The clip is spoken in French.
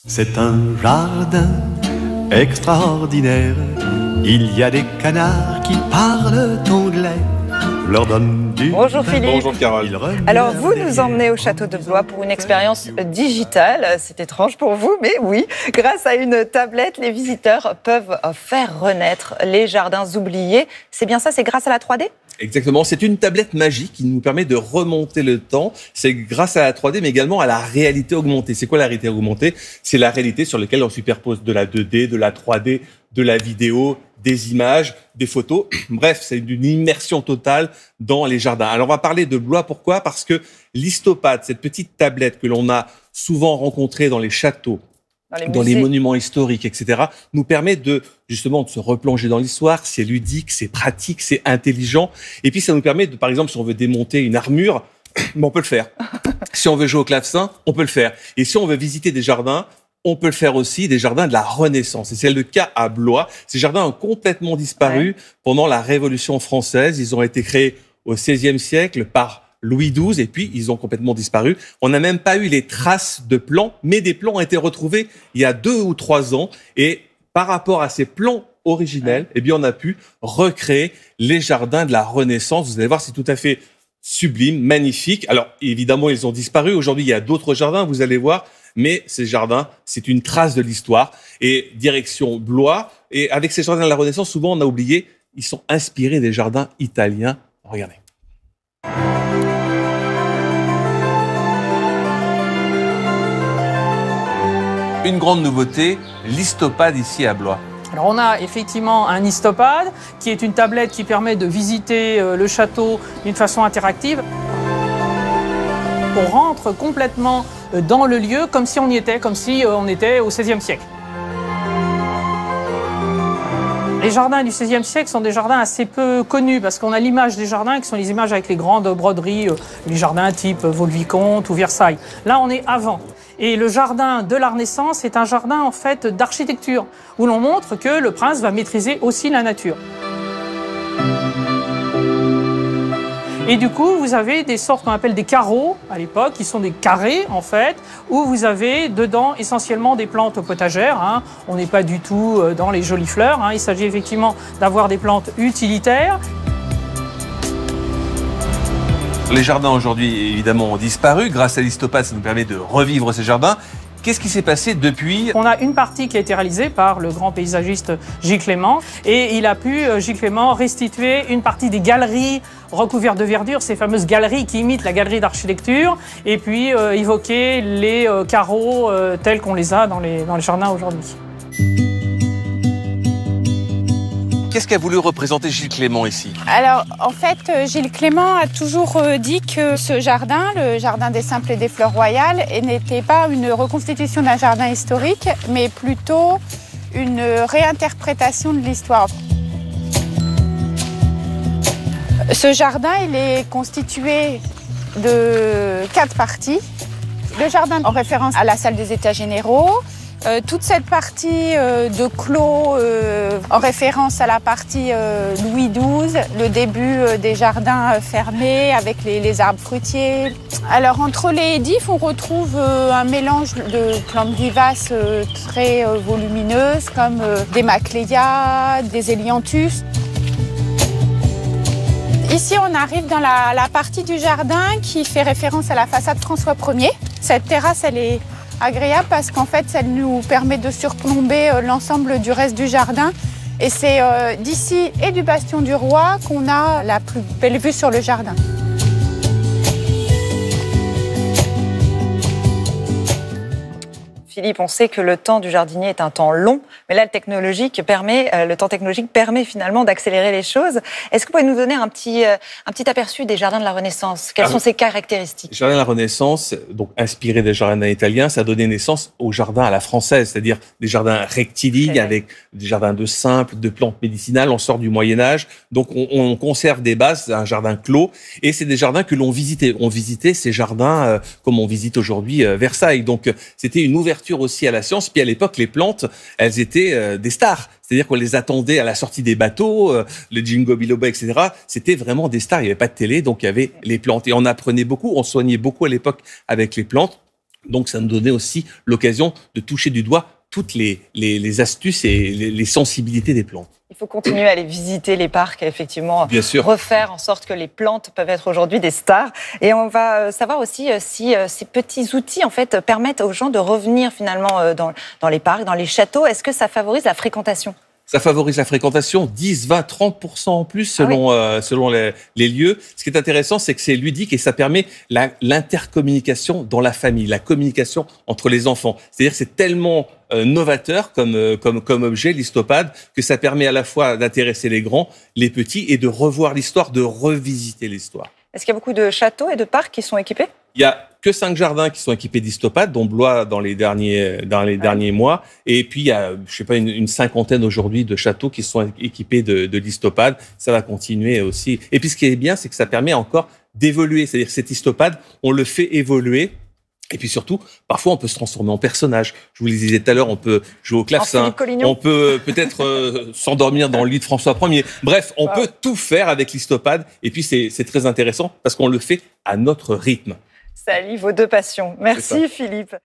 C'est un jardin extraordinaire. Il y a des canards qui parlent anglais. Je leur donne du Bonjour Philippe. Bonjour Carole. Alors vous nous emmenez au château de Blois pour une expérience digitale. C'est étrange pour vous, mais oui. Grâce à une tablette, les visiteurs peuvent faire renaître les jardins oubliés. C'est bien ça, c'est grâce à la 3D ? Exactement, c'est une tablette magique qui nous permet de remonter le temps. C'est grâce à la 3D, mais également à la réalité augmentée. C'est quoi la réalité augmentée ? C'est la réalité sur laquelle on superpose de la 2D, de la 3D, de la vidéo, des images, des photos. Bref, c'est une immersion totale dans les jardins. Alors, on va parler de Blois. Pourquoi ? Parce que l'Histopad, cette petite tablette que l'on a souvent rencontrée dans les châteaux, dans les monuments historiques, etc., nous permet justement de se replonger dans l'histoire. C'est ludique, c'est pratique, c'est intelligent. Et puis, ça nous permet par exemple, si on veut démonter une armure, on peut le faire. Si on veut jouer au clavecin, on peut le faire. Et si on veut visiter des jardins, on peut le faire aussi, des jardins de la Renaissance. Et c'est le cas à Blois. Ces jardins ont complètement disparu pendant la Révolution française. Ils ont été créés au XVIe siècle par Louis XII, et puis ils ont complètement disparu. On n'a même pas eu les traces de plans, mais des plans ont été retrouvés il y a 2 ou 3 ans. Et par rapport à ces plans originels, eh bien, on a pu recréer les jardins de la Renaissance. Vous allez voir, c'est tout à fait sublime, magnifique. Alors, évidemment, ils ont disparu. Aujourd'hui, il y a d'autres jardins, vous allez voir. Mais ces jardins, c'est une trace de l'histoire. Et direction Blois. Et avec ces jardins de la Renaissance, souvent, on a oublié, ils sont inspirés des jardins italiens. Regardez. Une grande nouveauté, l'Histopad ici à Blois. Alors on a effectivement un Histopad qui est une tablette qui permet de visiter le château d'une façon interactive. On rentre complètement dans le lieu comme si on y était, comme si on était au XVIe siècle. Les jardins du XVIe siècle sont des jardins assez peu connus parce qu'on a l'image des jardins qui sont les images avec les grandes broderies, les jardins type Vaux-le-Vicomte ou Versailles. Là, on est avant. Et le jardin de la Renaissance est un jardin en fait d'architecture où l'on montre que le prince va maîtriser aussi la nature. Et du coup, vous avez des sortes qu'on appelle des carreaux à l'époque, qui sont des carrés en fait, où vous avez dedans essentiellement des plantes potagères. Hein. On n'est pas du tout dans les jolies fleurs. Hein. Il s'agit effectivement d'avoir des plantes utilitaires. Les jardins aujourd'hui, évidemment, ont disparu. Grâce à l'Histopad, ça nous permet de revivre ces jardins. Qu'est-ce qui s'est passé depuis ? On a une partie qui a été réalisée par le grand paysagiste Gilles Clément et il a pu, Gilles Clément, restituer une partie des galeries recouvertes de verdure, ces fameuses galeries qui imitent la galerie d'architecture, et puis évoquer les carreaux tels qu'on les a dans les jardins aujourd'hui. Qu'est-ce qu'a voulu représenter Gilles Clément ici ? Alors, en fait, Gilles Clément a toujours dit que ce jardin, le jardin des Simples et des Fleurs Royales, n'était pas une reconstitution d'un jardin historique, mais plutôt une réinterprétation de l'histoire. Ce jardin, il est constitué de 4 parties. Le jardin en référence à la salle des États généraux, toute cette partie de clos en référence à la partie Louis XII, le début des jardins fermés avec les arbres fruitiers. Alors entre les édifs, on retrouve un mélange de plantes vivaces très volumineuses comme des macléas, des hélianthus. Ici, on arrive dans la partie du jardin qui fait référence à la façade François Ier. Cette terrasse, elle est agréable parce qu'en fait, ça nous permet de surplomber l'ensemble du reste du jardin. Et c'est d'ici et du Bastion du Roi qu'on a la plus belle vue sur le jardin. Philippe, on sait que le temps du jardinier est un temps long, mais là, le temps technologique permet finalement d'accélérer les choses. Est-ce que vous pouvez nous donner un petit aperçu des jardins de la Renaissance ? Quelles sont ses caractéristiques ? Les jardins de la Renaissance, donc inspirés des jardins italiens, ça a donné naissance aux jardins à la française, c'est-à-dire des jardins rectilignes avec des jardins de simples, de plantes médicinales. On sort du Moyen-Âge, donc on conserve des bases, un jardin clos, et c'est des jardins que l'on visitait. On visitait ces jardins comme on visite aujourd'hui Versailles. Donc c'était une ouverture aussi à la science. Puis à l'époque, les plantes, elles étaient des stars. C'est-à-dire qu'on les attendait à la sortie des bateaux, le Jingo Biloba, etc. C'était vraiment des stars. Il n'y avait pas de télé, donc il y avait les plantes. Et on apprenait beaucoup, on soignait beaucoup à l'époque avec les plantes. Donc, ça nous donnait aussi l'occasion de toucher du doigt toutes les astuces et les sensibilités des plantes. Il faut continuer à aller visiter les parcs et effectivement refaire en sorte que les plantes peuvent être aujourd'hui des stars. Et on va savoir aussi si ces petits outils en fait permettent aux gens de revenir finalement dans les parcs, dans les châteaux. Est-ce que ça favorise la fréquentation ? Ça favorise la fréquentation, 10, 20, 30% en plus selon les lieux. Ce qui est intéressant, c'est que c'est ludique et ça permet l'intercommunication dans la famille, la communication entre les enfants. C'est-à-dire que c'est tellement novateur comme objet, l'histopade, que ça permet à la fois d'intéresser les grands, les petits et de revoir l'histoire, de revisiter l'histoire. Est-ce qu'il y a beaucoup de châteaux et de parcs qui sont équipés ? Il y a que 5 jardins qui sont équipés d'histopades, dont Blois dans les derniers mois. Et puis, il y a, je sais pas, une cinquantaine aujourd'hui de châteaux qui sont équipés de l'histopade. Ça va continuer aussi. Et puis, ce qui est bien, c'est que ça permet encore d'évoluer. C'est-à-dire que cette histopade, on le fait évoluer. Et puis surtout, parfois, on peut se transformer en personnage. Je vous le disais tout à l'heure, on peut jouer au clavecin. On peut peut-être s'endormir dans le lit de François Ier. Bref, on peut tout faire avec l'histopade. Et puis, c'est très intéressant parce qu'on le fait à notre rythme. Ça allie vos deux passions. Merci Philippe.